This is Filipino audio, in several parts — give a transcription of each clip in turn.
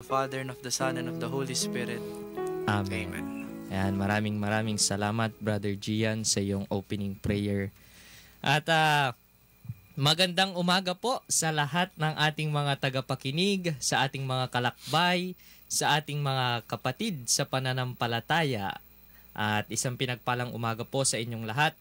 Father, and of the Son, and of the Holy Spirit. Amen. Ayan, maraming salamat Brother Gian sa iyong opening prayer. At magandang umaga po sa lahat ng ating mga tagapakinig, sa ating mga kalakbay, sa ating mga kapatid sa pananampalataya. At isang pinagpalang umaga po sa inyong lahat.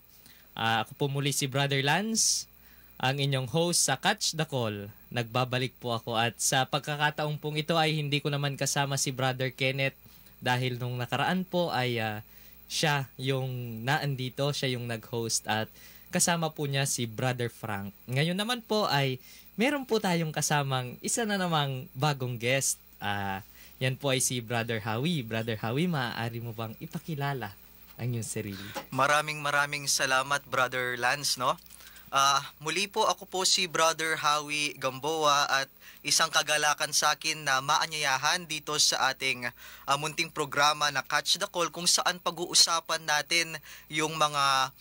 Ako po muli si Brother Lance, ang inyong host sa Catch the Call. Nagbabalik po ako at sa pagkakataong pong ito ay hindi ko naman kasama si Brother Kenneth dahil nung nakaraan po ay siya yung naandito, siya yung nag-host at kasama po niya si Brother Frank. Ngayon naman po ay meron po tayong kasamang isa na namang bagong guest. Yan po ay si Brother Howie. Brother Howie, maaari mo bang ipakilala ang iyong sarili? Maraming salamat Brother Lance, no? Muli po ako po si Brother Howie Gamboa at isang kagalakan sa akin na maanyayahan dito sa ating munting programa na Catch the Call kung saan pag-uusapan natin yung mga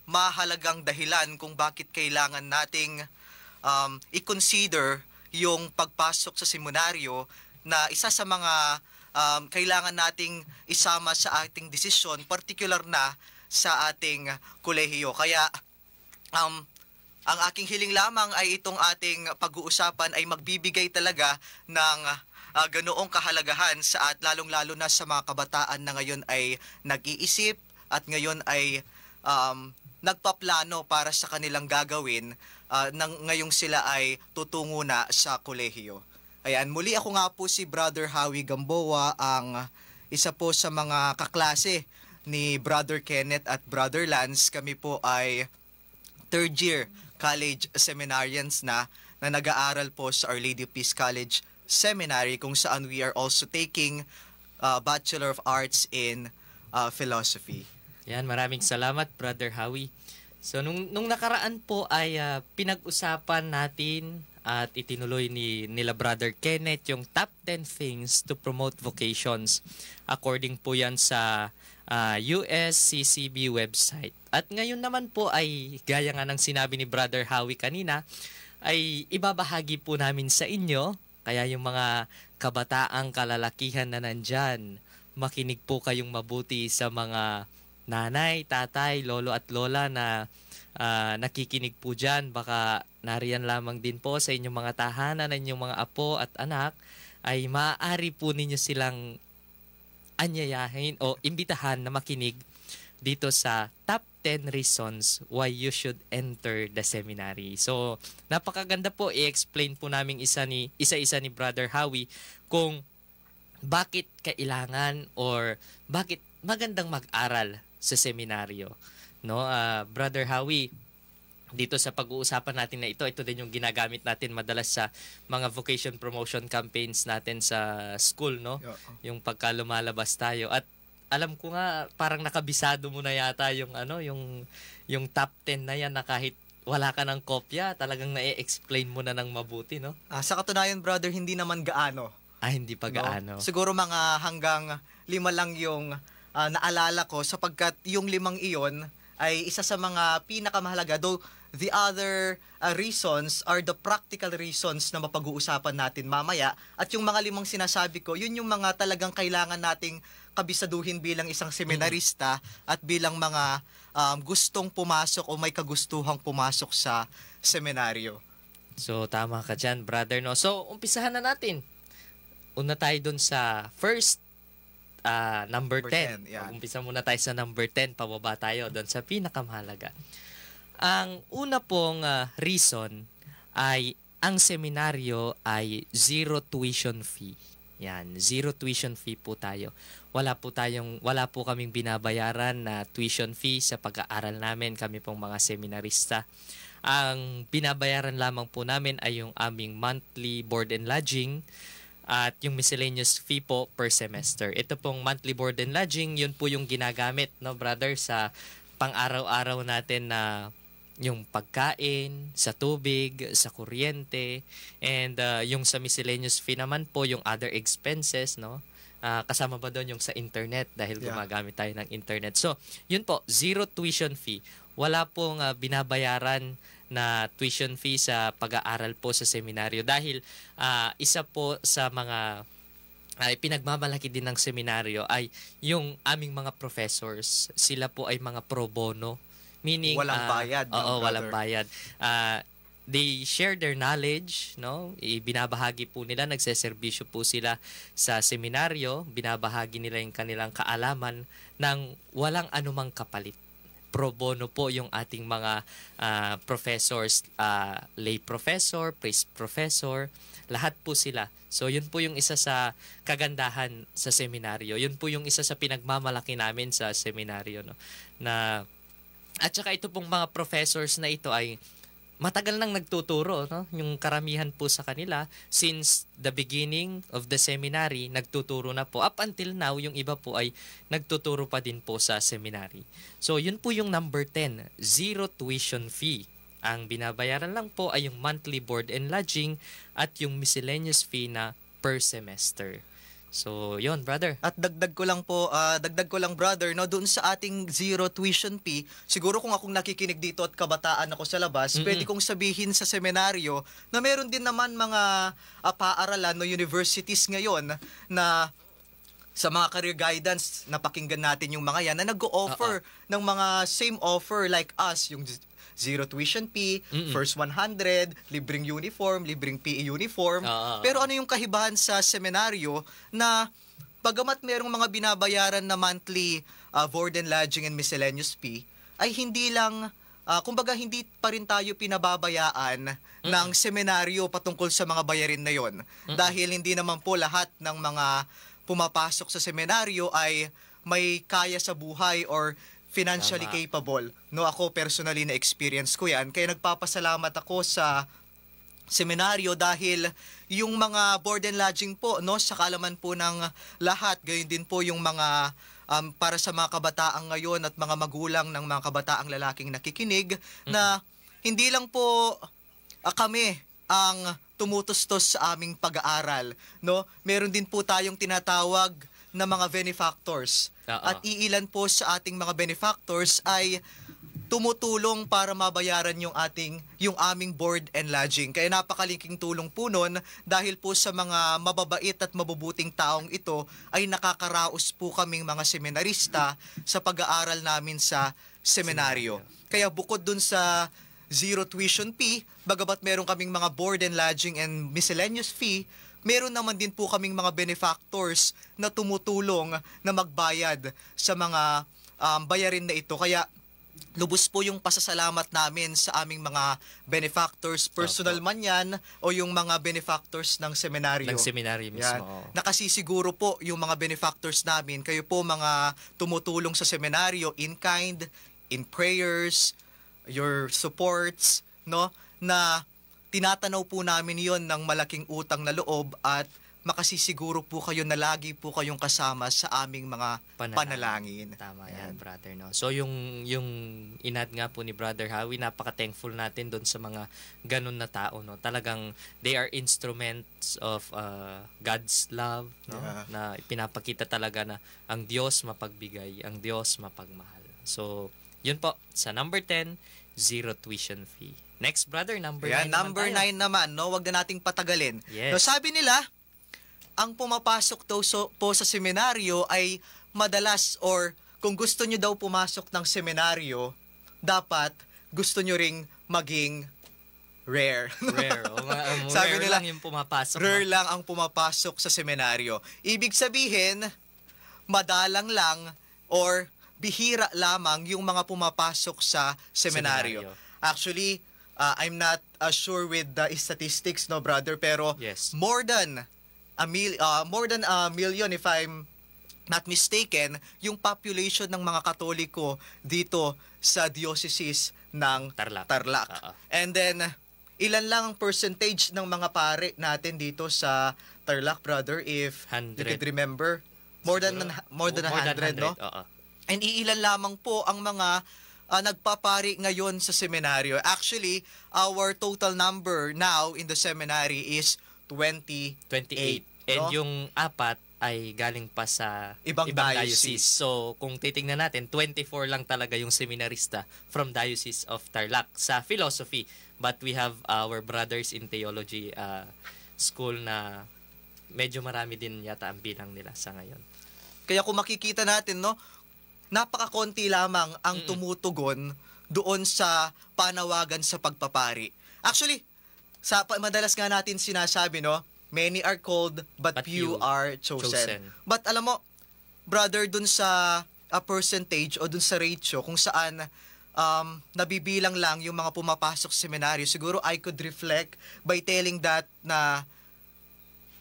mahalagang dahilan kung bakit kailangan nating i-consider yung pagpasok sa seminaryo na isa sa mga kailangan nating isama sa ating desisyon, particular na sa ating kolehiyo. Kaya ang aking hiling lamang ay itong ating pag-uusapan ay magbibigay talaga ng ganoong kahalagahan sa at lalong-lalo na sa mga kabataan na ngayon ay nag-iisip at ngayon ay nagpaplano para sa kanilang gagawin ngayong sila ay tutungo na sa kolehiyo. Ayan, muli ako nga po si Brother Howie Gamboa, ang isa po sa mga kaklase ni Brother Kenneth at Brother Lance. Kami po ay third year college seminarians na nag-aaral po sa Our Lady of Peace College Seminary kung saan we are also taking Bachelor of Arts in Philosophy. Yan, maraming salamat Brother Howie. So nung nakaraan po ay pinag-usapan natin at itinuloy nila Brother Kenneth yung top 10 things to promote vocations. According po yan sa USCCB website. At ngayon naman po ay gaya nga ng sinabi ni Brother Howie kanina, ay ibabahagi po namin sa inyo, kaya yung mga kabataang kalalakihan na nandyan, makinig po kayong mabuti sa mga nanay, tatay, lolo at lola na nakikinig po dyan. Baka nariyan lamang din po sa inyong mga tahanan, inyong mga apo at anak, ay maaari po ninyo silang anyayahin o imbitahan na makinig dito sa top 10 reasons why you should enter the seminary. So, napakaganda po i-explain po namin isa-isa ni Brother Howie kung bakit kailangan or bakit magandang mag-aral sa seminaryo. No, Brother Howie, dito sa pag-uusapan natin na ito din yung ginagamit natin madalas sa mga vocation promotion campaigns natin sa school, no? Yung pagka lumalabas tayo. At alam ko nga parang nakabisado mo na yata yung yung top 10 na yan na kahit wala ka ng kopya, talagang na-explain mo na ng mabuti, no? Sa katunayan, brother, hindi naman gaano. Hindi pa gaano. No? Siguro mga hanggang 5 lang yung naalala ko sapagkat yung 5 iyon ay isa sa mga pinakamahalaga. Though the other reasons are the practical reasons na mapag-uusapan natin mamaya. At yung mga 5 sinasabi ko, yun yung mga talagang kailangan nating kabisaduhin bilang isang seminarista at bilang mga gustong pumasok o may kagustuhang pumasok sa seminaryo. So, tama ka dyan, brother, no? So, umpisahan na natin. Una tayo dun sa first number 10. Umpisa muna tayo sa number 10, pababa tayo doon sa pinakamahalaga. Ang una pong reason ay ang seminaryo ay zero tuition fee. Yan, zero tuition fee po tayo. Wala po kaming binabayaran na tuition fee sa pag-aaral namin, kami pong mga seminarista. Ang binabayaran lamang po namin ay yung aming monthly board and lodging at yung miscellaneous fee po per semester. Ito pong monthly board and lodging, yun po yung ginagamit, no brother, sa pang-araw-araw natin na yung pagkain, sa tubig, sa kuryente, and yung sa miscellaneous fee naman po, yung other expenses, no? Kasama ba doon yung sa internet dahil gumagamit tayo ng internet. So, yun po, zero tuition fee. Wala pong binabayaran na tuition fee sa pag-aaral po sa seminaryo dahil isa po sa mga ay pinagmamalaki din ng seminaryo ay yung aming mga professors. Sila po ay mga pro bono. Meaning, Walang bayad, no, Oo, brother? walang bayad. They share their knowledge, no? Ibinabahagi po nila, nagseserbisyo po sila sa seminaryo, binabahagi nila yung kanilang kaalaman ng walang anumang kapalit. Pro bono po yung ating mga professors, lay professor, priest professor, lahat po sila. So yun po yung isa sa kagandahan sa seminaryo. Yun po yung isa sa pinagmamalaki namin sa seminaryo, no? Na at saka ito pong mga professors na ito ay matagal nang nagtuturo, no? Yung karamihan po sa kanila since the beginning of the seminary nagtuturo na po. Up until now, yung iba po ay nagtuturo pa din po sa seminary. So yun po yung number 10, zero tuition fee. Ang binabayaran lang po ay yung monthly board and lodging at yung miscellaneous fee na per semester. So, yun, brother. At dagdag ko lang brother, no, doon sa ating zero tuition fee, siguro kung akong nakikinig dito at kabataan ako sa labas, pwede kong sabihin sa seminaryo na meron din naman mga paaralan no universities ngayon na sa mga career guidance, napakinggan natin yung mga yan na nag-o-offer ng mga same offer like us, yung zero tuition fee, first 100, libreng uniform, libreng PE uniform. Pero ano yung kahibahan sa seminaryo na bagamat merong mga binabayaran na monthly board and lodging and miscellaneous fee, ay hindi lang, kumbaga hindi pa rin tayo pinababayaan ng seminaryo patungkol sa mga bayarin na yon. Dahil hindi naman po lahat ng mga pumapasok sa seminaryo ay may kaya sa buhay or financially capable. No, ako personally na experience ko 'yan. Kaya nagpapasalamat ako sa seminaryo dahil yung mga board and lodging po, no, sa kaalaman po ng lahat, gayon din po yung mga para sa mga kabataan ngayon at mga magulang ng mga kabataang lalaking nakikinig na hindi lang po kami ang tumutustos sa aming pag-aaral, no? Meron din po tayong tinatawag na mga benefactors. At iilan po sa ating mga benefactors ay tumutulong para mabayaran yung aming board and lodging. Kaya napakaliking tulong po nun dahil po sa mga mababait at mabubuting taong ito ay nakakaraos po kaming mga seminarista sa pag-aaral namin sa seminaryo. Kaya bukod dun sa zero tuition fee, bagamat meron kaming mga board and lodging and miscellaneous fee, meron naman din po kaming mga benefactors na tumutulong na magbayad sa mga bayarin na ito. Kaya lubos po yung pasasalamat namin sa aming mga benefactors, personal man yan o yung mga benefactors ng seminaryo. Ng seminaryo mismo. Yan. Nakasisiguro po yung mga benefactors namin, kayo po mga tumutulong sa seminaryo in kind, in prayers, your supports, no, na tinatanaw po namin yon ng malaking utang na loob at makasisiguro po kayo na lagi po kayong kasama sa aming mga panalangin. Tama yan, brother. No? So yung inad nga po ni Brother Howie, napaka-thankful natin doon sa mga ganun na tao. No? Talagang they are instruments of God's love, no? Na pinapakita talaga na ang Diyos mapagbigay, ang Diyos mapagmahal. So yun po, sa number 10, zero tuition fee. Next, brother, number 9 number 9 naman, no? Wag na nating patagalin. Yes. No, sabi nila, ang pumapasok daw po sa seminaryo ay madalas or kung gusto nyo daw pumasok ng seminaryo, dapat gusto nyo ring maging rare. Rare. Sabi rare nila, lang yung pumapasok. Rare lang ang pumapasok sa seminaryo. Ibig sabihin, madalang lang or bihira lamang yung mga pumapasok sa seminaryo. Actually, I'm not sure with the statistics, no, brother, pero yes, more than a million, if I'm not mistaken, yung population ng mga Katoliko dito sa diocese ng Tarlac. And then, ilan lang ang percentage ng mga pare natin dito sa Tarlac, brother, if 100. you could remember? More than 100, no? And iilan lamang po ang mga nagpapari ngayon sa seminaryo. Actually, our total number now in the seminary is 28. And no? yung 4 ay galing pa sa ibang diocese. So, kung titingnan natin, 24 lang talaga yung seminarista from Diocese of Tarlac sa philosophy. But we have our brothers in theology school na medyo marami din yata ang bilang nila sa ngayon. Kaya kung makikita natin, no, napakakonti lamang ang tumutugon doon sa panawagan sa pagpapari. Actually, madalas nga natin sinasabi, no, many are called, but few are chosen. But alam mo, brother, dun sa percentage o dun sa ratio kung saan nabibilang lang yung mga pumapasok sa seminaryo, siguro I could reflect by telling that na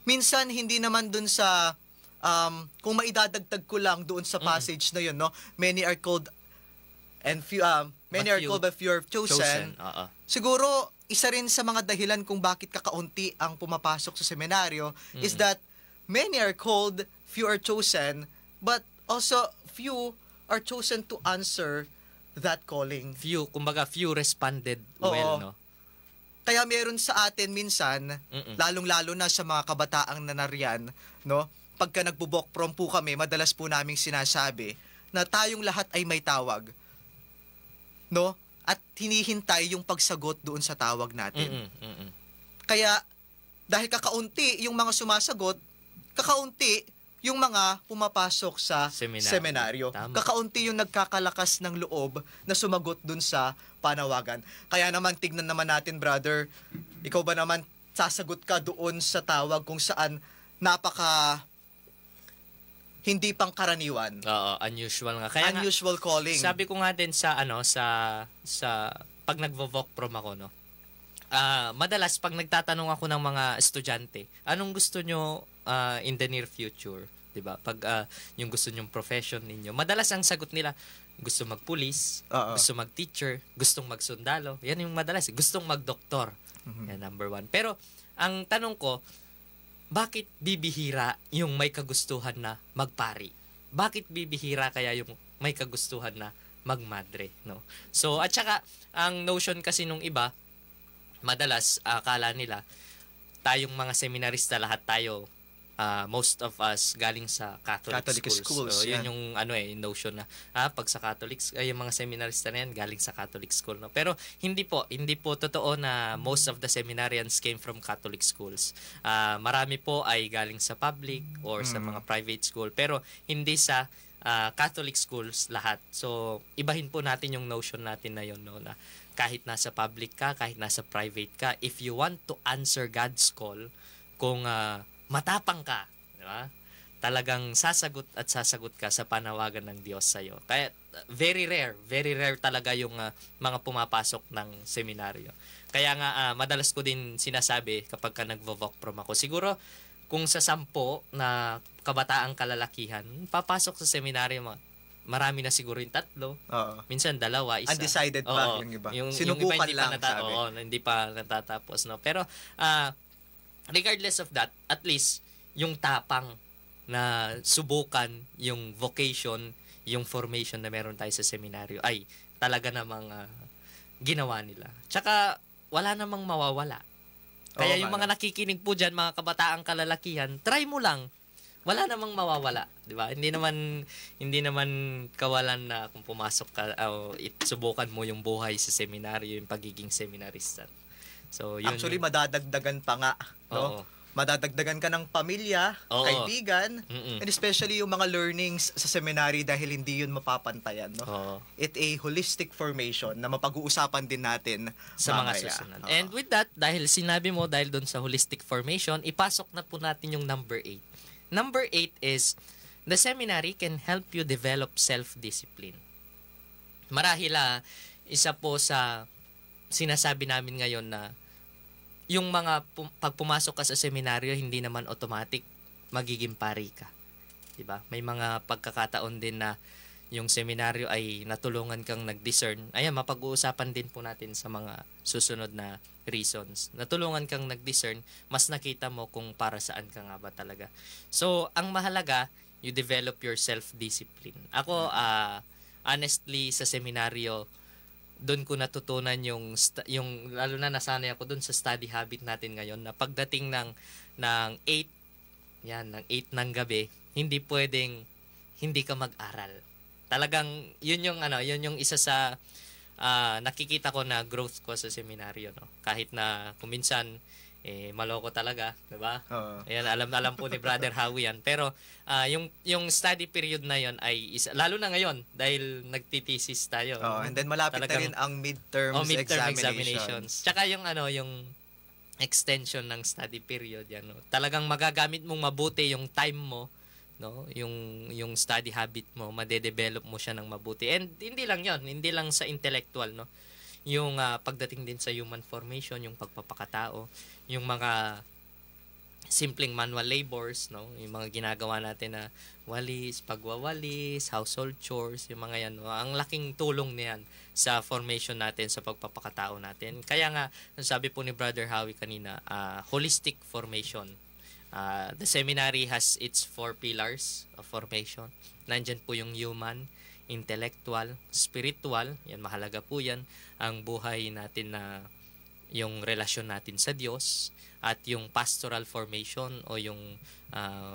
minsan hindi naman dun sa kung maidadagdag ko lang doon sa passage na yun, no, many are called and few but few are chosen. Siguro isa rin sa mga dahilan kung bakit kakaunti ang pumapasok sa seminaryo is that many are called, few are chosen, but also few are chosen to answer that calling. Few responded well, no? Kaya meron sa atin minsan, lalong-lalo na sa mga kabataang nanariyan, no? Pagka nagbubok prom po kami, madalas po naming sinasabi na tayong lahat ay may tawag. No? At hinihintay yung pagsagot doon sa tawag natin. Kaya, dahil kakaunti yung mga sumasagot, kakaunti yung mga pumapasok sa seminaryo. Kakaunti yung nagkakalakas ng loob na sumagot dun sa panawagan. Kaya naman, tignan naman natin, brother, ikaw ba naman sasagot ka doon sa tawag kung saan napaka hindi pangkaraniwan. Unusual nga. Kaya unusual calling. Sabi ko nga din sa pag nagvo-voc prom ako, no. Madalas pag nagtatanong ako ng mga estudyante, anong gusto nyo in the near future, 'di ba? Pag yung gusto nyong profession ninyo, madalas ang sagot nila, gusto magpulis, gusto mag-teacher, gustong magsundalo. Yan yung madalas, gustong magdoktor. Yan number 1. Pero ang tanong ko, bakit bibihira yung may kagustuhan na magpari? Bakit bibihira kaya yung may kagustuhan na magmadre, no? So, at saka, ang notion kasi nung iba, madalas, akala nila, tayong mga seminarista, lahat tayo, most of us galing sa Catholic schools. So, yun yung notion na pag sa Catholics, yung mga seminarista na yan galing sa Catholic school, no? Pero hindi po totoo na most of the seminarians came from Catholic schools. Marami po ay galing sa public or sa mga private school, pero hindi sa Catholic schools lahat. So, ibahin po natin yung notion natin na yun, no, na kahit nasa public ka, kahit nasa private ka, if you want to answer God's call, kung matapang ka, di ba? Talagang sasagot ka sa panawagan ng Diyos sa'yo. Kaya very rare talaga yung mga pumapasok ng seminaryo. Kaya nga madalas ko din sinasabi kapag ka nagvo-voc prom ako, siguro kung sa 10 na kabataang kalalakihan papasok sa seminaryo, marami na siguro yung 3, minsan 2, 1. Undecided pa yung iba. Sinubukan yung iba hindi pa natatapos, no? Pero regardless of that, at least yung tapang na subukan yung vocation, yung formation na meron tayo sa seminaryo ay talaga namang ginawa nila. Tsaka wala namang mawawala. Kaya yung mga nakikinig po dyan, mga kabataang kalalakihan, try mo lang. Wala namang mawawala, 'di ba? Hindi naman kawalan na kung pumasok ka o subukan mo yung buhay sa seminaryo, yung pagiging seminarista. So, yun. Actually, madadagdagan pa nga, no? Madadagdagan ka ng pamilya, kaibigan, and especially yung mga learnings sa seminary dahil hindi yun mapapantayan, no? It a holistic formation na mapag-uusapan din natin sa mga susunod. And with that, dahil sinabi mo, dahil doon sa holistic formation, ipasok na po natin yung number 8. Number 8 is, the seminary can help you develop self-discipline. Marahil, isa po sa sinasabi namin ngayon na yung mga pag pumasok ka sa seminaryo, hindi naman automatic magiging pari ka. Diba? May mga pagkakataon din na yung seminaryo ay natulungan kang nag-discern. Ayan, mapag-uusapan din po natin sa mga susunod na reasons. Natulungan kang nag-discern, mas nakita mo kung para saan ka nga ba talaga. So, ang mahalaga, you develop your self-discipline. Ako, honestly, sa seminaryo, doon ko natutunan yung lalo na nasanay ako doon sa study habit natin ngayon na pagdating ng 8 ng gabi, hindi pwedeng hindi ka mag-aral. Talagang yun yung isa sa nakikita ko na growth ko sa seminaryo, no? Kahit na kuminsan maloko talaga, 'di ba? Oo. Ayan, alam po ni Brother Howie yan. Pero yung study period na yon ay lalo na ngayon dahil nagtitesis tayo. And then malapit na rin ang midterm examinations. Tsaka yung extension ng study period yan, no? Talagang magagamit mong mabuti yung time mo, no? Yung study habit mo, madedevelop mo siya ng mabuti. And hindi lang yon, hindi lang sa intellectual, no? Yung pagdating din sa human formation, yung pagpapakatao, yung mga simpleng manual labors, no? Yung mga ginagawa natin na walis, pagwawalis, household chores, yung mga yan, no? Ang laking tulong niyan sa formation natin, sa pagpapakatao natin. Kaya nga, sabi po ni Brother Howie kanina, holistic formation. The seminary has its 4 pillars of formation. Nandyan po yung human, intellectual, spiritual, yan mahalaga po yan, ang buhay natin na yung relasyon natin sa Diyos, at yung pastoral formation o yung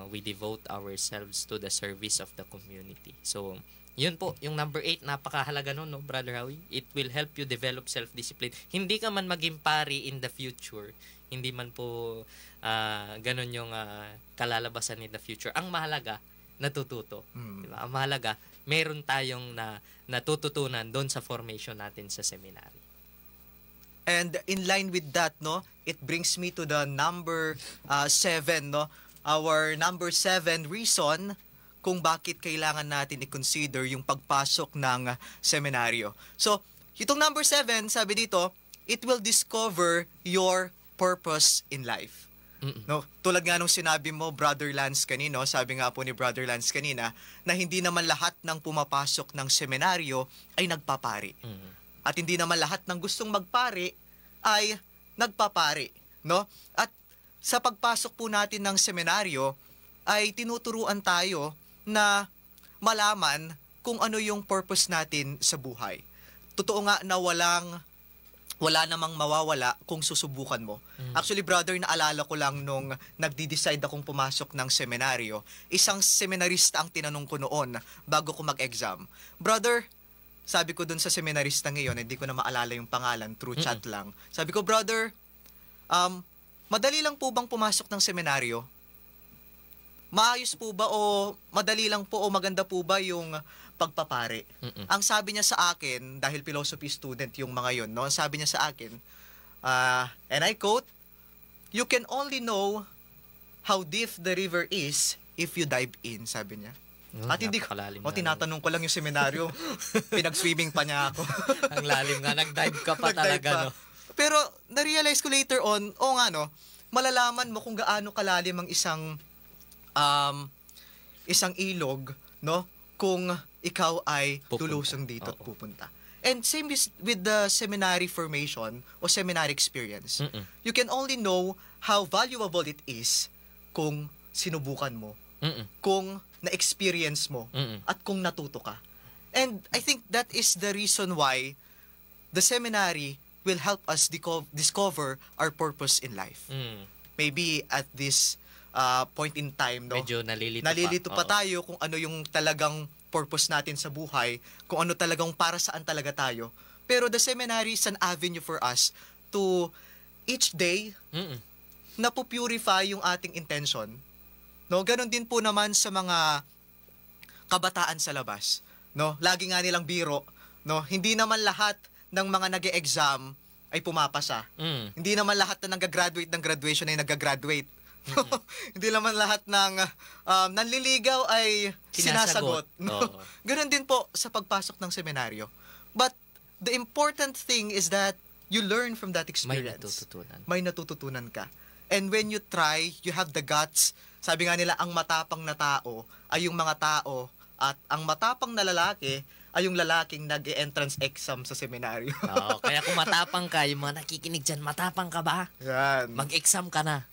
we devote ourselves to the service of the community. So, yun po, yung number 8, napakahalaga nun, no, Brother Howie? It will help you develop self-discipline. Hindi ka man maging pari in the future, hindi man po ganun yung kalalabasan in the future. Ang mahalaga, natututo. Diba? Ang mahalaga, meron tayong natututunan doon sa formation natin sa seminary. And in line with that, no, it brings me to the number 7, no? Our number 7 reason kung bakit kailangan natin i-consider yung pagpasok ng seminaryo. So, itong number 7, sabi dito, it will discover your purpose in life. No, tulad nga nung sinabi mo, Brother Lance, kanino, sabi nga po ni Brother Lance kanina, na hindi naman lahat ng pumapasok ng seminaryo ay nagpapari. At hindi naman lahat ng gustong magpari ay nagpapari, no? At sa pagpasok po natin ng seminaryo ay tinuturuan tayo na malaman kung ano yung purpose natin sa buhay. Totoo nga na wala namang mawawala kung susubukan mo. Actually, brother, naalala ko lang nung nagdi-decide akong pumasok ng seminaryo, isang seminarista ang tinanong ko noon bago ko mag-exam. Brother, sabi ko dun sa seminarista ngayon, hindi ko na maalala yung pangalan, through chat lang. Sabi ko, brother, madali lang po bang pumasok ng seminaryo? Maayos po ba o madali lang po o maganda po ba yung pagpapare? Ang sabi niya sa akin, dahil philosophy student yung mga yun, no? Ang sabi niya sa akin, and I quote, "You can only know how deep the river is if you dive in," sabi niya. At hindi ko, tinatanong ko lang yung seminaryo, pinag-swimming pa niya ako. Ang lalim nga, nag-dive ka pa talaga, no? Pero, na-realize ko later on, no, malalaman mo kung gaano kalalim ang isang ilog, no, kung ikaw ay tulusong dito at pupunta. And same with the seminary formation o seminary experience. You can only know how valuable it is kung sinubukan mo, kung na-experience mo, at kung natuto ka. And I think that is the reason why the seminary will help us discover our purpose in life. Maybe at this point in time, no, medyo nalilito pa tayo kung ano yung talagang purpose natin sa buhay, kung ano talagang para saan talaga tayo. Pero the seminary is an avenue for us to each day na purify yung ating intention. No, ganun din po naman sa mga kabataan sa labas. No, lagi nga nilang biro, no, hindi naman lahat ng mga nag-e-exam ay pumapasa. Hindi naman lahat na nag-graduate ng graduation ay nag-graduate. Hindi naman lahat ng nanliligaw ay sinasagot. No? Ganun din po sa pagpasok ng seminaryo. But the important thing is that you learn from that experience. May natututunan ka. And when you try, you have the guts. Sabi nga nila, ang matapang na tao ay yung mga tao, at ang matapang na lalaki ay yung lalaking nag-entrance exam sa seminaryo. Kaya kung matapang ka, yung mga nakikinig dyan, matapang ka ba? Yan. Mag-exam ka na.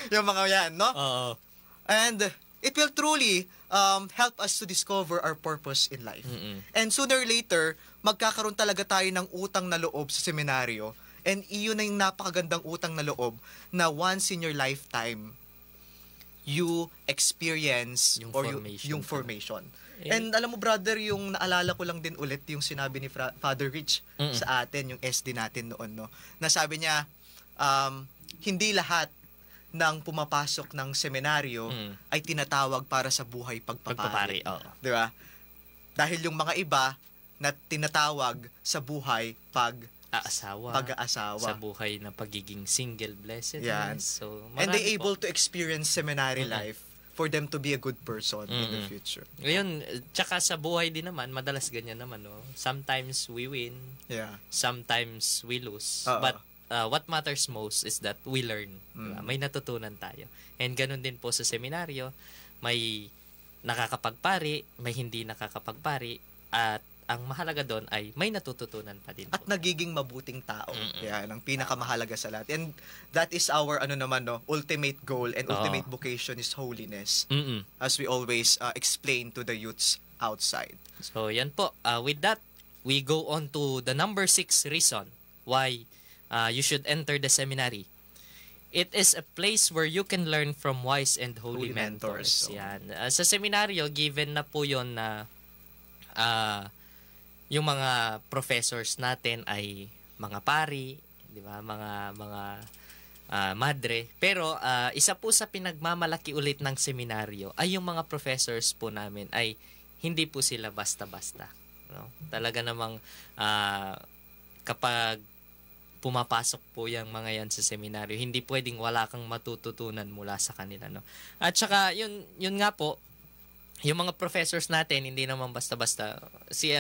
Yung mga yan, no? And it will truly help us to discover our purpose in life. And sooner or later, magkakaroon talaga tayo ng utang na loob sa seminaryo. And iyon na yung napakagandang utang na loob na once in your lifetime, you experience Yung or formation yung pala. formation. Eh, And alam mo brother, yung naalala ko lang din ulit yung sinabi ni Father Rich sa atin, yung SD natin noon, no? Na sabi niya, hindi lahat ng pumapasok ng seminaryo ay tinatawag para sa buhay pagpapari. pagpapari. Oo. Di ba? Dahil yung mga iba na tinatawag sa buhay Aasawa. pag-aasawa. Sa buhay na pagiging single blessedness. Yan. So, And they marami po. able to experience seminary life for them to be a good person in the future. Ngayon, tsaka sa buhay din naman, madalas ganyan naman, no? Sometimes we win, Yeah. sometimes we lose. Oo. But what matters most is that we learn. Diba? May natutunan tayo. And ganun din po sa seminaryo, may nakakapagpari, may hindi nakakapagpari, at ang mahalaga doon ay may natututunan pa din At po. nagiging mabuting tao. Yan ang pinakamahalaga sa lahat. And that is our ultimate goal and ultimate vocation is holiness. As we always explain to the youths outside. So, yan po. With that, we go on to the number 6 reason why you should enter the seminary. It is a place where you can learn from wise and holy mentors. So, Yan. Sa seminaryo, given na po yon na yung mga professors natin ay mga pari, di ba? Mga madre. Pero isa po sa pinagmamalaki ulit ng seminaryo ay yung mga professors po namin ay hindi po sila basta-basta, no? Talaga namang kapag pumapasok po yung mga yan sa seminaryo, hindi pwedeng wala kang matututunan mula sa kanila, no? At saka yun nga po, yung mga professors natin hindi naman basta-basta. Si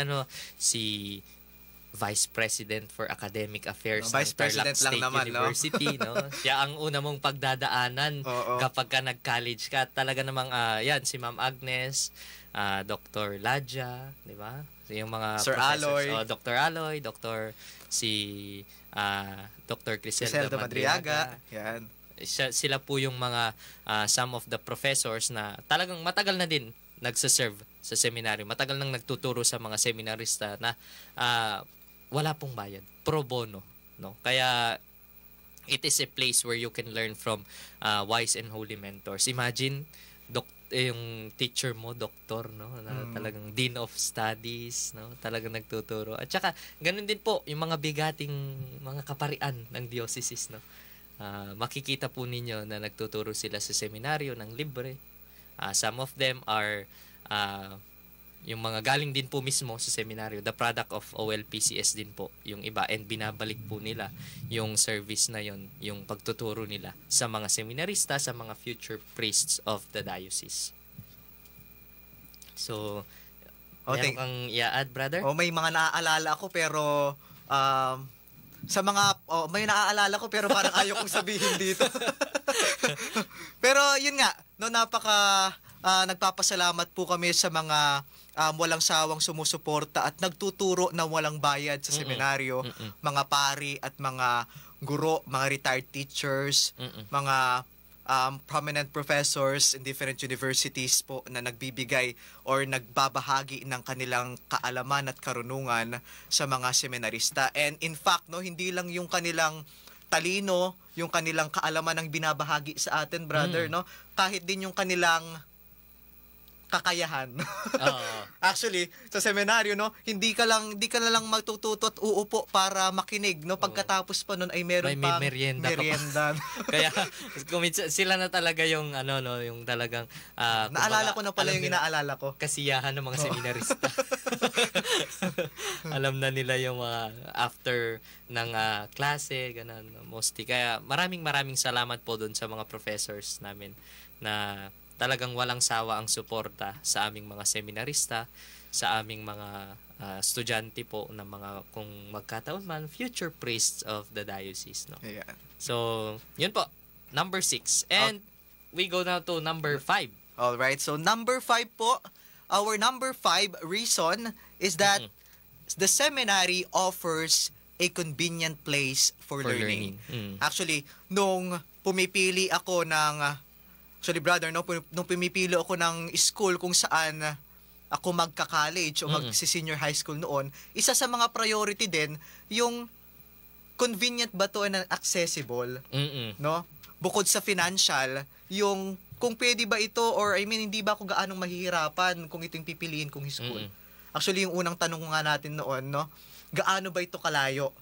Vice President for Academic Affairs ng Vice Tarlac President lang State naman, no? University, no? Siya ang una mong pagdadaanan Oo. kapag ka nag-college ka. Talaga namang yan si Ma'am Agnes, Dr. Ladja, di ba? Yung mga Sir professors, Aloy. Dr. Aloy, Dr. Criselda Madriaga. Yan. Sila po yung mga some of the professors na talagang matagal na din nagsaserve sa seminaryo. Matagal nang nagtuturo sa mga seminarista na wala pong bayad, pro bono, no? Kaya it is a place where you can learn from wise and holy mentors. Imagine yung teacher mo, doktor, no? Na talagang dean of studies, no? Talagang nagtuturo. At saka ganun din po yung mga bigating mga kaparian ng diocese, no? Makikita po ninyo na nagtuturo sila sa seminaryo ng libre. Some of them are yung mga galing din po mismo sa seminaryo, the product of OLPCS din po yung iba, and binabalik po nila yung service na yon, yung pagtuturo nila sa mga seminarista, sa mga future priests of the diocese. So, meron kang i-add, brother? May mga naaalala ako pero may naaalala ko pero parang ayaw kong sabihin dito. Pero yun nga, no, nagpapasalamat po kami sa mga walang sawang sumusuporta at nagtuturo na walang bayad sa seminaryo, mga pari at mga guro, mga retired teachers, mga prominent professors in different universities po na nagbibigay or nagbabahagi ng kanilang kaalaman at karunungan sa mga seminarista. And in fact, no, hindi lang yung kanilang talino, yung kanilang kaalaman ang binabahagi sa atin, brother, no? Kahit din yung kanilang kakayahan. Actually, sa seminaryo, no, hindi ka na lang magtututo at uupo para makinig, no? Pagkatapos pa nun ay meron pang merienda. Kaya sila na talaga yung yung talagang naalala ko na pala yung inaalala ko. Kasiyahan ng mga seminarista. Alam na nila yung mga after ng klase, ganun, mostly. Kaya maraming salamat po doon sa mga professors namin na talagang walang sawa ang suporta sa aming mga seminarista, sa aming mga estudyante po na mga, kung magkataon man, future priests of the diocese, no? Yeah. So, yun po, number 6. And we go now to number 5. All right. So number 5 po, our number 5 reason is that the seminary offers a convenient place for learning. Actually, nung pumipili ako ng nung pumipili ako ng school kung saan ako magka-college o mag-senior high school noon, isa sa mga priority din yung convenient ba to and accessible, no? Bukod sa financial, yung kung pwede ba ito, or I mean, hindi ba ako gaanong mahihirapan kung ito yung pipiliin kong school. Actually, yung unang tanong nga natin noon, no, gaano ba ito kalayo?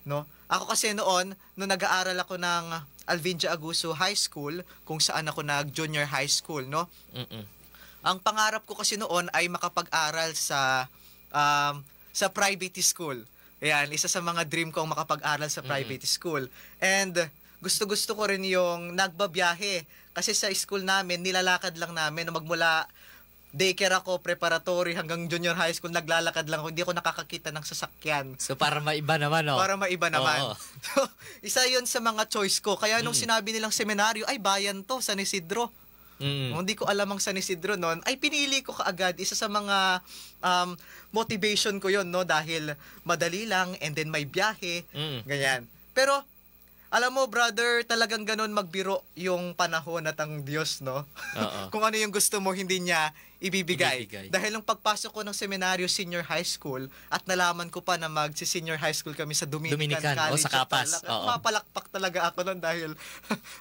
No? Ako kasi noon, nung nag-aaral ako ng Alvinja Aguso High School, kung saan ako nag-junior high school, no? Ang pangarap ko kasi noon ay makapag-aral sa private school. Ayan, isa sa mga dream ko ang makapag-aral sa private school. And gusto-gusto ko rin yung nagbabiyahe. Kasi sa school namin, nilalakad lang namin na magmula daycare ako, preparatory hanggang junior high school, naglalakad lang ako. Hindi ako nakakakita ng sasakyan. So para maiba naman, oh. Para maiba naman. Oo. So, isa yun sa mga choice ko. Kaya nung sinabi nilang seminaryo, ay bayan to, San Isidro. Hindi ko alam ang San Isidro noon, ay pinili ko kaagad. Isa sa mga motivation ko yon, no? Dahil madali lang and then may biyahe, ganyan. Pero, alam mo, brother, talagang ganun magbiro yung panahon at ang Diyos, no? Kung ano yung gusto mo, hindi niya ibibigay. Dahil nung pagpasok ko ng seminaryo, senior high school, at nalaman ko pa na mag-senior high school kami sa Dominican College. O sa Kapas. Mapalakpak talaga ako nun dahil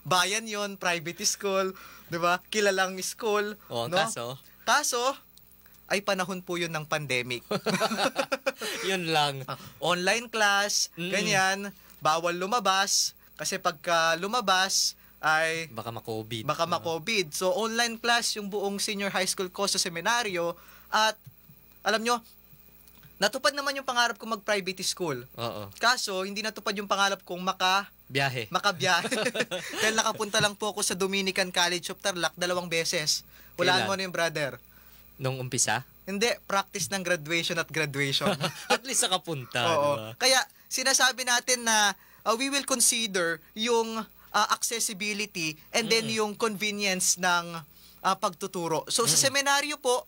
bayan yon, private school, di ba? Kilalang school. O, no? Kaso, ay panahon po yun ng pandemic. Yun lang. Online class, ganyan, bawal lumabas, kasi pagka lumabas, ay baka ma-COVID. Baka ma-COVID. So, online class yung buong senior high school ko sa seminaryo. At, alam nyo, natupad naman yung pangarap ko mag-private school. Kaso, hindi natupad yung pangarap kong makabiyahe. Dahil nakapunta lang po ako sa Dominican College of Tarlac 2 beses. Walaan mo na yung brother. Nung umpisa? Hindi, practice ng graduation at graduation. At least nakapunta. Oo. Diba? Kaya, sinasabi natin na we will consider yung accessibility and then yung convenience ng pagtuturo. So, sa seminaryo po,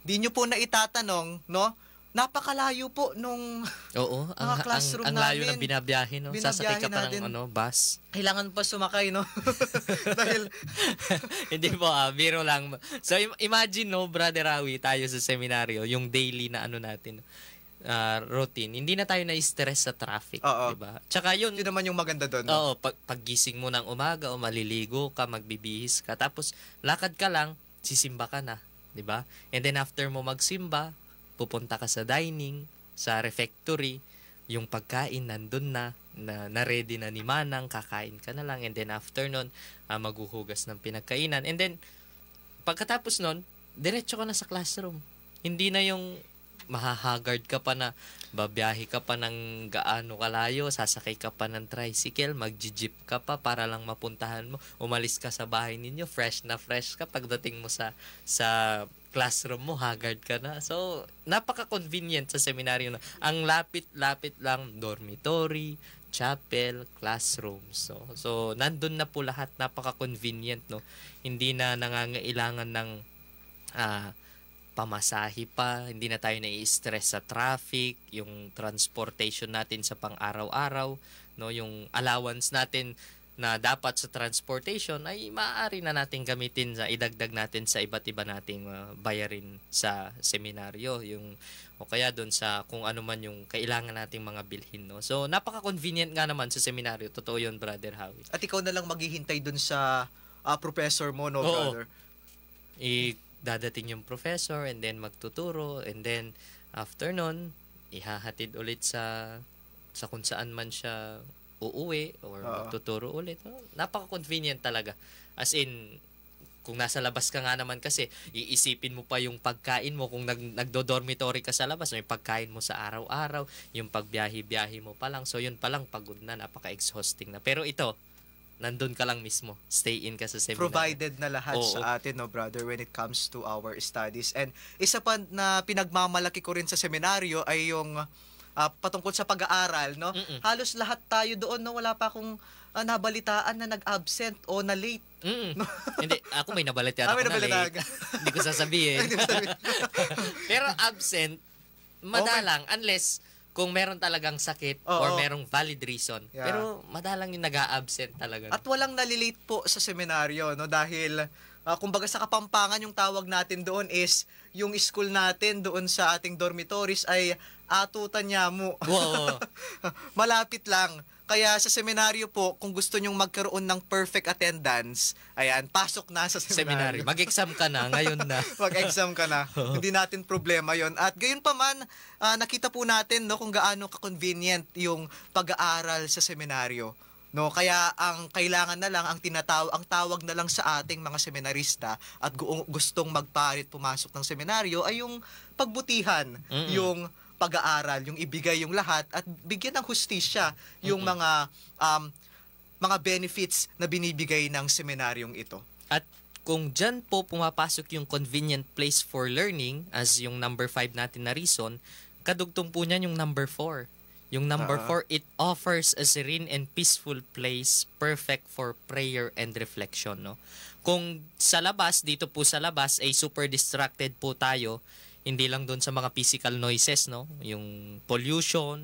di nyo po na itatanong, no? Napakalayo po nung mga classroom ang layo namin. ng binabiyahe, no? Sasakay ka pa natin. ng bus. Kailangan pa sumakay, no? Dahil hindi po, biro lang. So, imagine, no, Brother Rawi, tayo sa seminaryo, yung daily na natin, routine, hindi na tayo na-stress sa traffic, diba? Tsaka yun naman yung maganda doon. Oo, paggising mo ng umaga o maliligo ka, magbibihis ka, tapos lakad ka lang, sisimba ka na, diba? And then after mo magsimba, pupunta ka sa dining, sa refectory, yung pagkain nandun na ready na ni Manang, kakain ka na lang, and then after nun, maghuhugas ng pinagkainan, and then pagkatapos nun, diretso ka na sa classroom. Hindi na yung mahahagard ka pa na babiyahe ka pa ng gaano kalayo, sasakay ka pa ng tricycle, magji-jeep ka pa para lang mapuntahan mo, umalis ka sa bahay ninyo, fresh na fresh ka, pagdating mo sa classroom mo, haggard ka na. So, napaka-convenient sa seminaryo na. Ang lapit-lapit lang, dormitory, chapel, classroom. So nandun na po lahat, napaka-convenient, no? Hindi na nangangailangan ng pamasahe pa, hindi na tayo nai-stress sa traffic, yung transportation natin sa pang-araw-araw, no, yung allowance natin na dapat sa transportation ay maaari na natin gamitin, idagdag natin sa iba't iba nating bayarin sa seminaryo, yung o kaya doon sa kung ano man yung kailangan nating mga bilhin, no. So napaka-convenient nga naman sa seminaryo, totoo yun, Brother Howie. At ikaw na lang maghihintay doon sa professor mo, no, brother? Dadating yung professor and then magtuturo, and then after nun, ihahatid ulit sa kung saan man siya uuwi or magtuturo ulit. Napaka-convenient talaga. As in, kung nasa labas ka nga naman kasi, iisipin mo pa yung pagkain mo kung nagdo-dormitory ka sa labas, yung pagkain mo sa araw-araw, yung pagbiyahe-biyahe mo pa lang. So yun pa lang, pagod na, napaka-exhausting na. Pero ito, nandun ka lang mismo. Stay in ka sa seminar. Provided na lahat sa atin, no, brother, when it comes to our studies. And isa pa na pinagmamalaki ko rin sa seminaryo ay yung patungkol sa pag-aaral, no? Halos lahat tayo doon, no? Wala pa akong nabalitaan na nag-absent o na late. No? Hindi, ako may nabalitaan ako na late. Hindi ko sasabihin. Pero absent, madalang, unless kung meron talagang sakit or merong valid reason. Yeah. Pero madalang yung nag-a-absent talaga. At walang nalilate po sa seminaryo, no? Dahil kumbaga sa Kapampangan yung tawag natin doon is yung school natin doon sa ating dormitories ay Atutan Yamu. Wow. Malapit lang. Kaya sa seminaryo po, kung gusto nyong magkaroon ng perfect attendance, ayan, pasok na sa Seminary. seminaryo. Mag-exam ka na, ngayon na. Mag-exam ka na. Hindi natin problema yon. At gayon pa man, nakita po natin no, kung gaano ka-convenient yung pag-aaral sa seminaryo. No, kaya ang kailangan na lang ang tawag na lang sa ating mga seminarista at gustong magparit pumasok ng seminaryo ay yung pagbutihan, yung pag-aaral, yung ibigay yung lahat at bigyan ng hustisya yung mga benefits na binibigay ng seminaryong ito. At kung dyan po pumapasok yung convenient place for learning as yung number 5 natin na reason, kadugtong po niyan yung number 4. Yung number 4, it offers a serene and peaceful place perfect for prayer and reflection. No? Kung sa labas, dito po sa labas, ay super distracted po tayo, hindi lang doon sa mga physical noises, no? Yung pollution,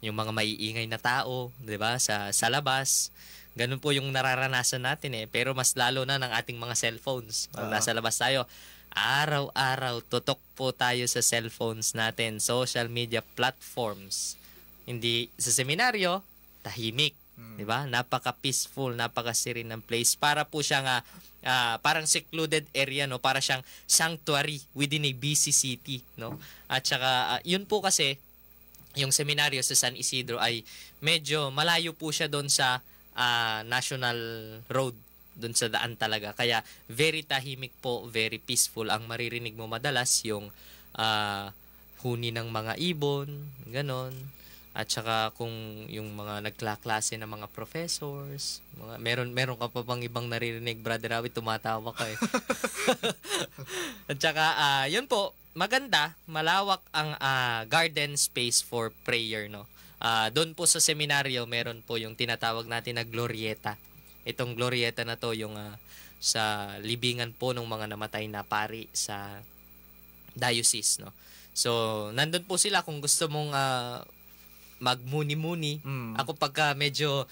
yung mga maiingay na tao, 'di ba? Sa labas. Ganun po yung nararanasan natin eh. Pero mas lalo na ng ating mga cellphones. Pag nasa labas tayo, araw-araw tutok po tayo sa cellphones natin, social media platforms. Hindi sa seminaryo, tahimik, 'di ba? Napaka-peaceful, napaka-serene ng place. Para po siyang parang secluded area, no? Para siyang sanctuary within a busy city, no? At saka yun po kasi yung seminaryo sa San Isidro ay medyo malayo po siya doon sa National Road, doon sa daan talaga. Kaya very tahimik po, very peaceful. Ang maririnig mo madalas yung huni ng mga ibon, ganon. At saka kung yung mga nagklaklase ng mga professors, meron ka pa bang ibang naririnig, Brother Rawi, tumatawa ka eh. At saka yun po, maganda, malawak ang garden space for prayer, no. Doon po sa seminaryo, meron po yung tinatawag natin na glorieta. Itong glorieta na to yung sa libingan po ng mga namatay na pari sa diocese, no. So, nandun po sila kung gusto mong magmuni-muni. Ako pagka medyo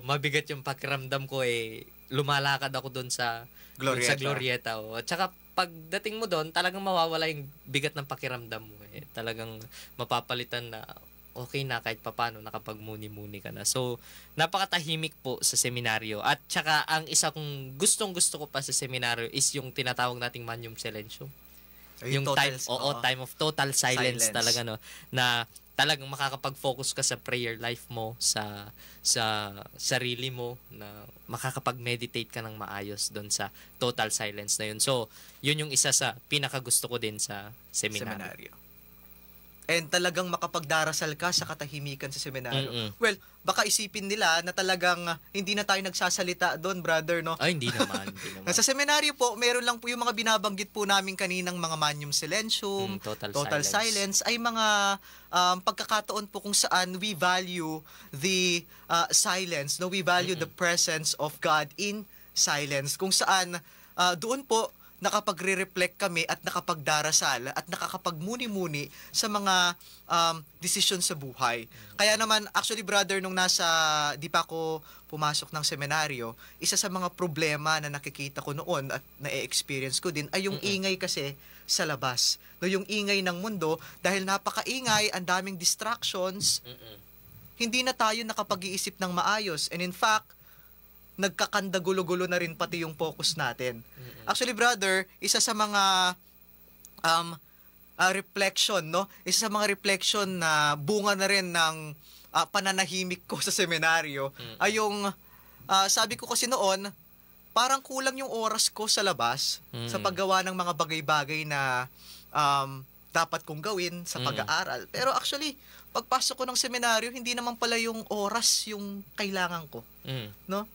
mabigat yung pakiramdam ko lumalakad ako doon sa glorieta. At saka pagdating mo doon, talagang mawawala yung bigat ng pakiramdam mo Talagang mapapalitan na okay na kahit papano nakapagmuni-muni ka na. So, napakatahimik po sa seminaryo. At saka ang isa kong gustong-gusto ko pa sa seminaryo is yung tinatawag nating Magnum Silentium. Yung time of total silence talaga, no, na talagang makakapag-focus ka sa prayer life mo, sa sarili mo, na makakapag-meditate ka ng maayos doon sa total silence na yun. So, yun yung isa sa pinakagusto ko din sa seminaryo. And talagang makapagdarasal ka sa katahimikan sa seminaryo. Well, baka isipin nila na talagang hindi na tayo nagsasalita doon, brother, no? Ay, hindi naman. Sa seminaryo po, meron lang po yung mga binabanggit po namin kaninang mga Magnum Silentium, total silence, ay mga pagkakataon po kung saan we value the silence, no? We value the presence of God in silence. Kung saan doon po nakapagre-reflect kami at nakapagdarasal at nakakapagmuni-muni sa mga desisyon sa buhay. Kaya naman, actually brother, nung di pa ako pumasok ng seminaryo, isa sa mga problema na nakikita ko noon at na-experience ko din ay yung ingay kasi sa labas. No, yung ingay ng mundo, dahil napakaingay, ang daming distractions, hindi na tayo nakapag-iisip ng maayos. And in fact, nagkakanda gulo-gulo na rin pati yung focus natin. Actually, brother, isa sa mga reflection, no? Isa sa mga reflection na bunga na rin ng pananahimik ko sa seminaryo ay yung sabi ko kasi noon, parang kulang yung oras ko sa labas sa paggawa ng mga bagay-bagay na dapat kong gawin sa pag-aaral. Pero actually, pagpasok ko ng seminaryo, hindi naman pala yung oras yung kailangan ko. No?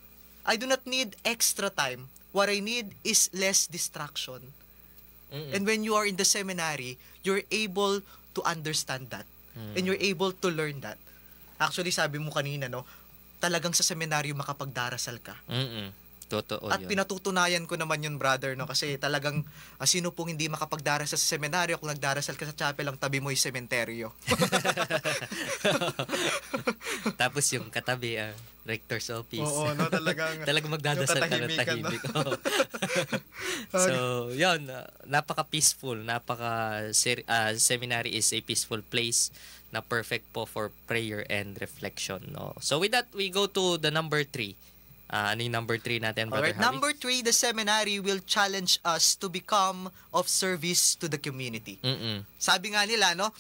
I do not need extra time. What I need is less distraction. And when you are in the seminary, you're able to understand that. And you're able to learn that. Actually, sabi mo kanina, no, talagang sa seminaryo makapagdarasal ka. Totoo At yun. pinatutunayan ko naman yun, brother, no, kasi talagang sino pong hindi makapagdarasal sa seminaryo, kung nagdarasal ka sa chapel, ang tabi mo yung sementeryo. Tapos yung katabi, rector's office. Oo, no, talagang magdadasal ka ng tahimik. So, yun, napaka-peaceful, seminary is a peaceful place na perfect po for prayer and reflection, no? So with that, we go to the number 3. Ano yung number 3 natin, Brother Alright, Harry? number 3, the seminary will challenge us to become of service to the community. Sabi nga nila, no,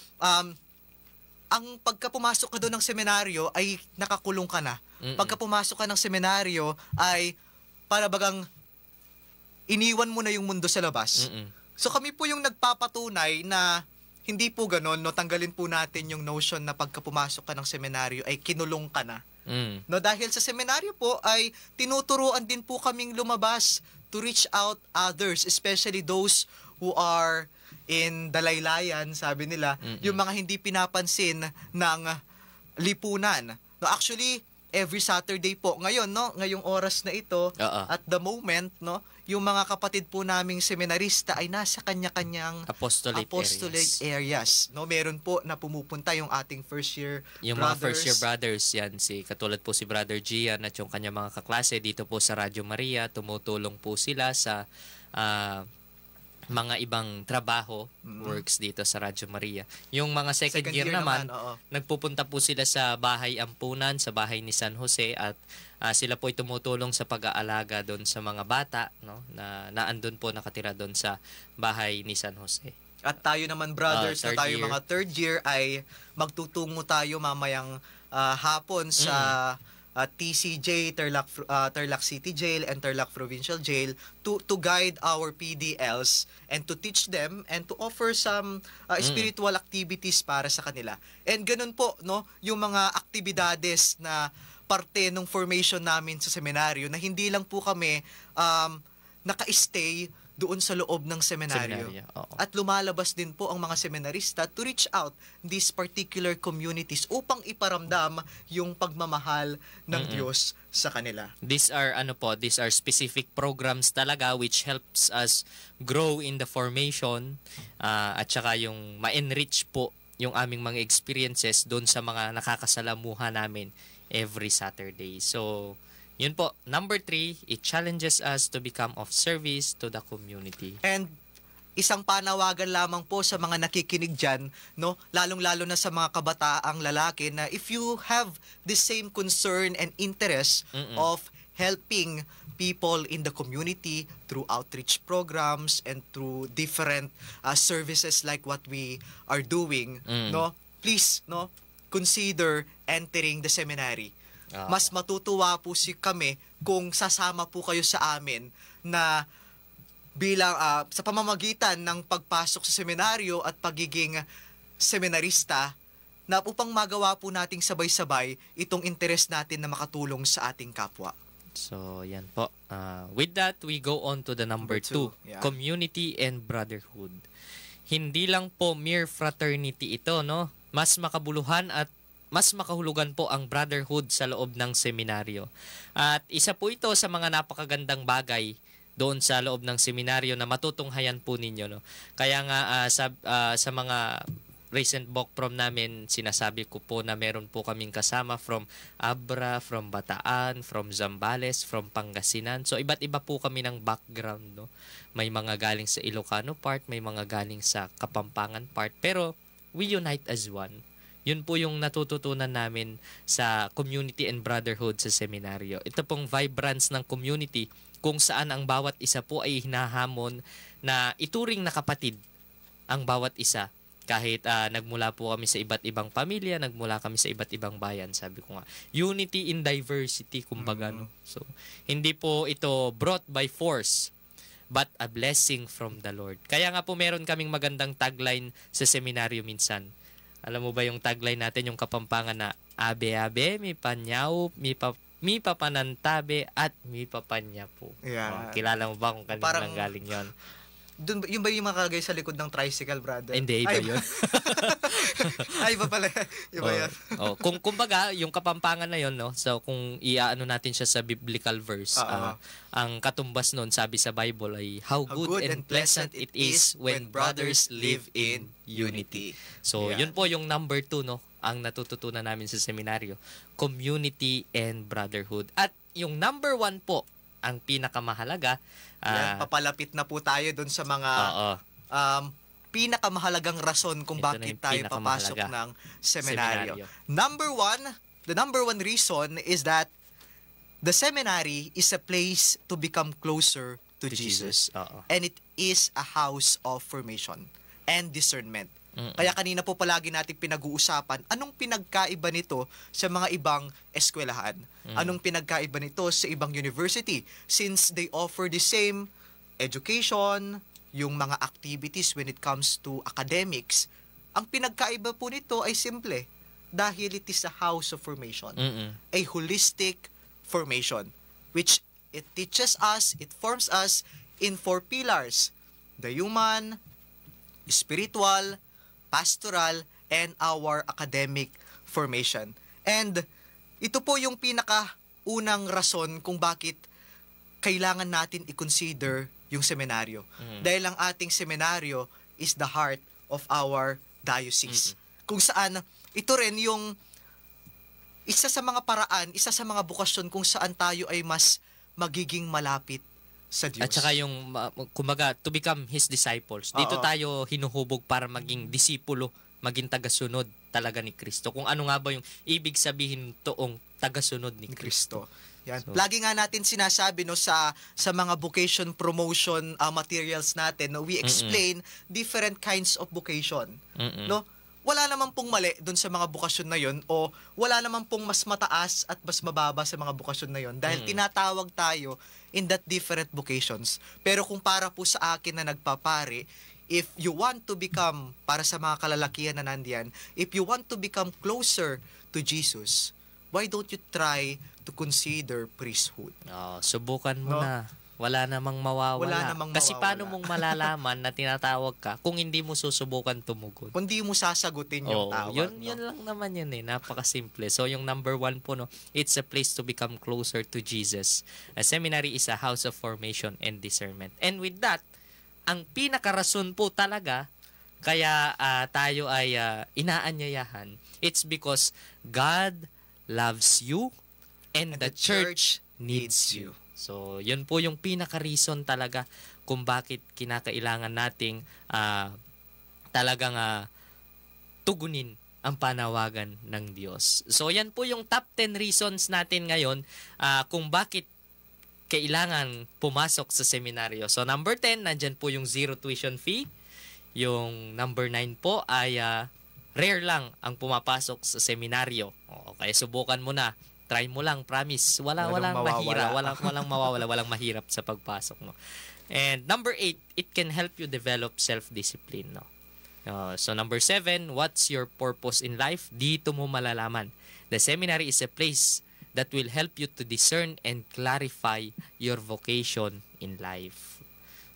ang pagka pumasok ka doon ng seminaryo ay nakakulong ka na. Pagka pumasok ka ng seminaryo ay para bagang iniwan mo na yung mundo sa labas. So kami po yung nagpapatunay na hindi po ganon, no, tanggalin po natin yung notion na pagka pumasok ka ng seminaryo ay kinulong ka na. No, dahil sa seminaryo po ay tinuturuan din po kaming lumabas to reach out others, especially those who are in dalaylayan, sabi nila, yung mga hindi pinapansin ng lipunan. No, actually, every Saturday po ngayon, no, ngayong oras na ito, at the moment, no, yung mga kapatid po naming seminarista ay nasa kanya-kanyang apostolate areas. No, meron po na pumupunta yung ating first year yung brothers. Mga first year brothers yan, katulad po si Brother Gian at yung kanyang mga kaklase dito po sa Radyo Maria, tumutulong po sila sa mga ibang trabaho, works dito sa Radyo Maria. Yung mga second year naman, nagpupunta po sila sa bahay ampunan, sa bahay ni San Jose, at sila po ay tumutulong sa pag-aalaga doon sa mga bata, no, na naandun po nakatira doon sa bahay ni San Jose. At tayo naman, brothers, na tayo mga third year ay magtutungo tayo mamayang hapon sa TCJ, Tarlac City Jail and Tarlac Provincial Jail to guide our PDLs and to teach them and to offer some spiritual activities para sa kanila. And ganun po, no, yung mga aktibidades na parte ng formation namin sa seminaryo na hindi lang po kami naka-stay doon sa loob ng seminaryo. At lumalabas din po ang mga seminarista to reach out these particular communities upang iparamdam yung pagmamahal ng Diyos sa kanila. These are specific programs talaga which helps us grow in the formation at saka yung ma-enrich po yung aming mga experiences doon sa mga nakakasalamuha namin every Saturday. So, yun po, number 3, it challenges us to become of service to the community. And isang panawagan lamang po sa mga nakikinig dyan, no, lalong-lalo na sa mga kabataang lalaki, na if you have the same concern and interest of helping people in the community through outreach programs and through different services like what we are doing, no, please, no, consider entering the seminary. Mas matutuwa po kami kung sasama po kayo sa amin na bilang sa pamamagitan ng pagpasok sa seminaryo at pagiging seminarista, na upang magawa po nating sabay-sabay itong interes natin na makatulong sa ating kapwa. So, yan po. With that, we go on to the number 2, community and brotherhood. Hindi lang po mere fraternity ito, no? Mas makabuluhan at mas makahulugan po ang brotherhood sa loob ng seminaryo. At isa po ito sa mga napakagandang bagay doon sa loob ng seminaryo na matutunghayan po ninyo, no? Kaya nga sa mga recent book prom namin, sinasabi ko po na meron po kaming kasama from Abra, from Bataan, from Zambales, from Pangasinan. So iba't iba po kami ng background, no? May mga galing sa Ilocano part, may mga galing sa Kapampangan part, pero we unite as one. Yun po yung natututunan namin sa community and brotherhood sa seminaryo. Ito pong vibrance ng community kung saan ang bawat isa po ay hinahamon na ituring na kapatid ang bawat isa. Kahit nagmula po kami sa iba't ibang pamilya, nagmula kami sa iba't ibang bayan, sabi ko nga. Unity in diversity, kumbaga. No? So, hindi po ito brought by force, but a blessing from the Lord. Kaya nga po meron kaming magandang tagline sa seminaryo minsan. Alam mo ba yung tagline natin, yung Kapampangan na abe-abe, mi panyaw, mi papanantabe, at mi papanyapo. Yeah. Kilala mo ba kung kanina galing yon? Yung ba yung makalagay sa likod ng tricycle, brother? Hindi, iba yun. Ay, iba pala. Iba yun. Kumbaga, yung Kapampangan na yun, no? So, kung iaano natin siya sa biblical verse, ang katumbas nun, sabi sa Bible ay, how good and pleasant it is when brothers live in unity. So, yun po yung number 2, no? Ang natututunan namin sa seminaryo. Community and brotherhood. At yung number 1 po, ang pinakamahalaga, papalapit na po tayo doon sa mga pinakamahalagang rason kung Ito na bakit yung tayo pinakamahalaga. papasok ng seminaryo. Seminaryo. The number one reason is that the seminary is a place to become closer to Jesus. Oo. And it is a house of formation and discernment. Mm-mm. Kaya kanina po palagi natin pinag-uusapan, anong pinagkaiba nito sa mga ibang eskwelahan? Anong pinagkaiba nito sa ibang university? Since they offer the same education, yung mga activities when it comes to academics, ang pinagkaiba po nito ay simple. Dahil it is a house of formation. Mm-mm. A holistic formation, which it teaches us, it forms us in 4 pillars: the human, spiritual, pastoral, and our academic formation. And ito po yung pinakaunang rason kung bakit kailangan natin i-consider yung seminaryo. Dahil ang ating seminaryo is the heart of our diocese. Kung saan, ito rin yung isa sa mga paraan, isa sa mga bukasyon kung saan tayo ay mas magiging malapit sa Diyos. At saka yung, kumbaga, to become His disciples. Dito Oo. tayo hinuhubog para maging disipulo, maging tagasunod talaga ni Kristo. Kung ano nga ba yung ibig sabihin toong tagasunod ni Ni Kristo. Kristo. Yan. So, Lagi nga natin sinasabi no sa mga vocation promotion materials natin, no, we explain different kinds of vocation. No? Wala naman pong mali doon sa mga bukasyon na yon, o wala naman pong mas mataas at mas mababa sa mga bukasyon na yon, dahil tinatawag tayo in that different vocations. Pero kung para po sa akin na nagpapare, if you want to become, para sa mga kalalakihan na nandiyan, if you want to become closer to Jesus, why don't you try to consider priesthood? Subukan mo No? na. Wala namang mawawala. Wala namang Kasi mawawala. paano mong malalaman na tinatawag ka kung hindi mo susubukan tumugon? Kundi mo sasagutin yung tawag. Yun lang naman yun eh. Napakasimple. So yung number 1 po, no, it's a place to become closer to Jesus. A seminary is a house of formation and discernment. And with that, ang pinakarason po talaga kaya tayo ay inaanyayahan, it's because God loves you and the church needs you. So, yun po yung pinaka-reason talaga kung bakit kinakailangan nating talagang tugunin ang panawagan ng Diyos. So, yan po yung top 10 reasons natin ngayon kung bakit kailangan pumasok sa seminaryo. So, number 10, nandyan po yung zero tuition fee. Yung number 9 po ay rare lang ang pumapasok sa seminaryo. Okay, subukan mo na. Try mo lang, promise. Walang mahirap, walang mawawala, walang mahirap sa pagpasok, no. And number 8, it can help you develop self-discipline, no. So number 7, what's your purpose in life? Dito mo malalaman. The seminary is a place that will help you to discern and clarify your vocation in life.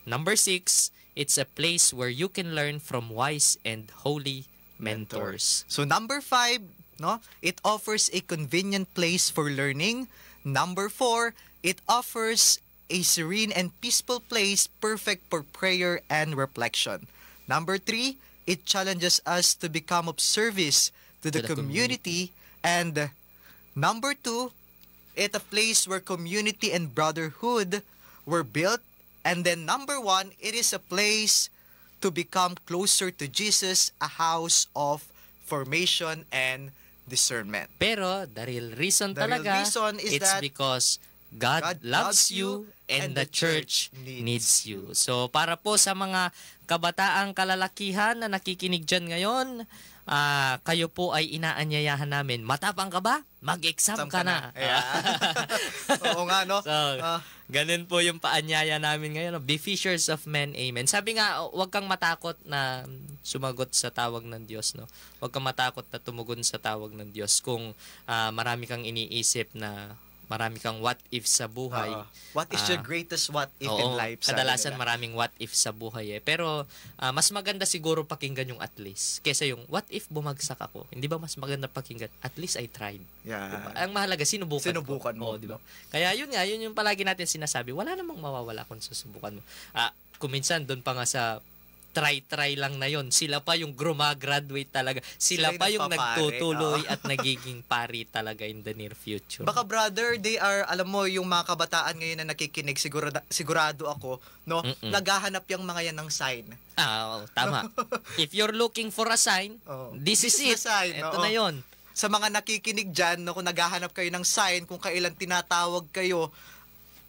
Number 6, it's a place where you can learn from wise and holy mentors. So number 5, no, it offers a convenient place for learning. Number 4, it offers a serene and peaceful place perfect for prayer and reflection. Number 3, it challenges us to become of service to the community. And number 2, it's a place where community and brotherhood were built. And then number 1, it is a place to become closer to Jesus, a house of formation and discernment. Pero the real reason The real talaga, reason is it's that because God loves you and the church needs you. So para po sa mga kabataang kalalakihan na nakikinig dyan ngayon, kayo po ay inaanyayahan namin. Matapang ka ba? Mag-exam ka na. Oo nga, no? So, ganun po yung paanyaya namin ngayon. Be fishers of men, amen. Sabi nga, huwag kang matakot na sumagot sa tawag ng Diyos, no? Huwag kang matakot na tumugon sa tawag ng Diyos kung marami kang iniisip na marami kang what if sa buhay. What is your greatest what if in life? Kadalasan maraming what if sa buhay eh. Pero mas maganda siguro pakinggan yung at least kesa yung what if bumagsak ako. Hindi ba mas maganda pakinggan? At least I tried. Yeah. Diba? Ang mahalaga, sinubukan mo. Diba? Kaya yun nga, yun yung palagi natin sinasabi. Wala namang mawawala kung susubukan mo. Kung minsan, doon pa nga sa try lang na yon. Sila pa yung graduate talaga. Sila Sila pa yung yung nagpapare, nagtutuloy at nagiging pari talaga in the near future. Baka brother, they are, alam mo, yung mga kabataan ngayon na nakikinig, sigurado ako, no? Naghahanap yung mga yan ng sign. Oo, tama. If you're looking for a sign, Oo. this is the it. sign, Ito oo. na yon. Sa mga nakikinig dyan, no, kung naghahanap kayo ng sign, kung kailan tinatawag kayo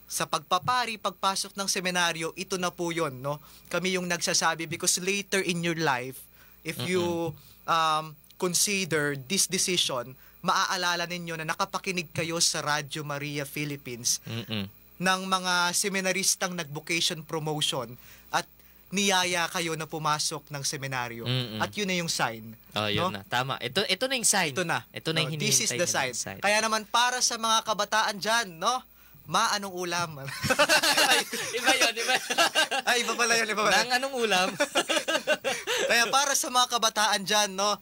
sa pagpapari, pagpasok ng seminaryo, ito na po yun, no? Kami yung nagsasabi because later in your life, if you consider this decision, maaalala ninyo na nakapakinig kayo sa Radyo Maria Philippines ng mga seminaristang nag-vocation promotion at niyaya kayo na pumasok ng seminaryo. At yun na yung sign. Oh, yun no? na. Tama. Ito na yung sign. Ito na. Ito na yung No, this is hinihintay the nilang sign. Kaya naman para sa mga kabataan dyan, no? Anong ulam? Iba yun, iba. Ay, iba pala yun, iba pala. Nang anong ulam? Kaya para sa mga kabataan dyan, no?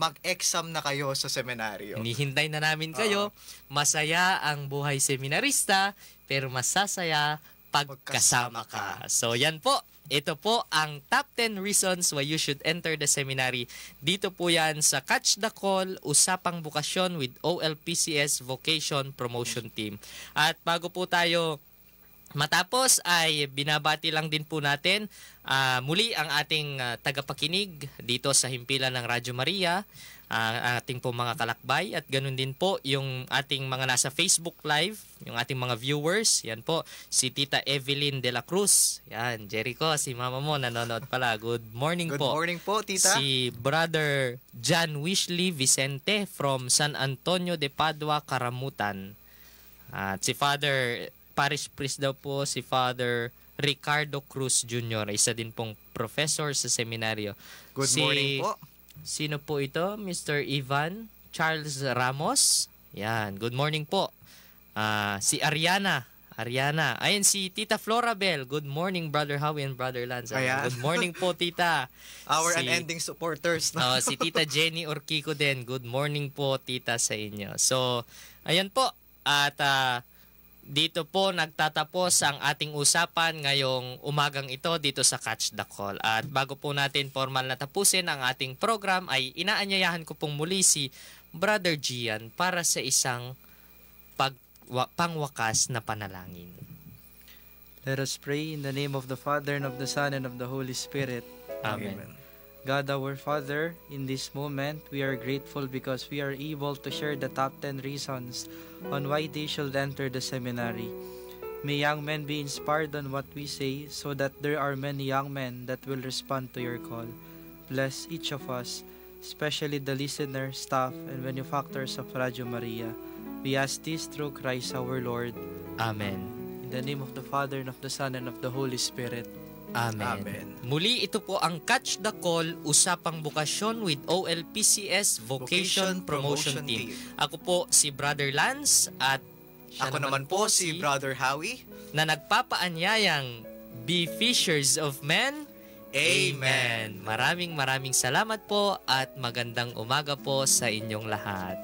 Mag-exam na kayo sa seminaryo. Hinihintay na namin kayo. Masaya ang buhay seminarista, pero masasaya pagkasama ka. So yan po. Ito po ang top 10 reasons why you should enter the seminary. Dito po yan sa Catch the Call, Usapang Bukasyon with OLPCS Vocation Promotion Team. At bago po tayo matapos ay binabati lang din po natin muli ang ating tagapakinig dito sa himpilan ng Radyo Maria, ating po mga kalakbay at ganun din po yung ating mga nasa Facebook Live, yung ating mga viewers. Yan po, si Tita Evelyn de la Cruz. Yan, Jericho, si mama mo nanonood pala. Good morning Good po. morning po, tita. Si Brother John Wishley Vicente from San Antonio de Padua, Karamutan. At si Father Parish Priest daw po, si Father Ricardo Cruz Jr. Isa din pong professor sa seminaryo. Good morning po. Sino po ito? Mr. Ivan Charles Ramos. Yan, good morning po. Si Ariana. Ayun, si Tita Florabel. Good morning, Brother Howie and Brother Lance. Ayan. Good morning po, Tita. Our unending supporters. No? Si Tita Jenny Orquico din. Good morning po, Tita, sa inyo. So, ayan po. At dito po nagtatapos ang ating usapan ngayong umagang ito dito sa Catch the Call. At bago po natin formal na tapusin ang ating program ay inaanyayahan ko pong muli si Brother Gian para sa isang pangwakas na panalangin. Let us pray in the name of the Father, and of the Son, and of the Holy Spirit. Amen. God our Father, in this moment we are grateful because we are able to share the top 10 reasons on why they should enter the seminary. May young men be inspired on what we say so that there are many young men that will respond to your call. Bless each of us, especially the listener, staff, and benefactors of Radio Maria. We ask this through Christ our Lord. Amen. In the name of the Father, and of the Son, and of the Holy Spirit. Amen. Amen. Muli ito po ang Catch the Call, Usapang Bukasyon with OLPCS Vocation Promotion Team. Ako po si Brother Lance at siya Ako naman po si Brother Howie. na nagpapaanyayang Be Fishers of Men. Amen. Maraming salamat po at magandang umaga po sa inyong lahat.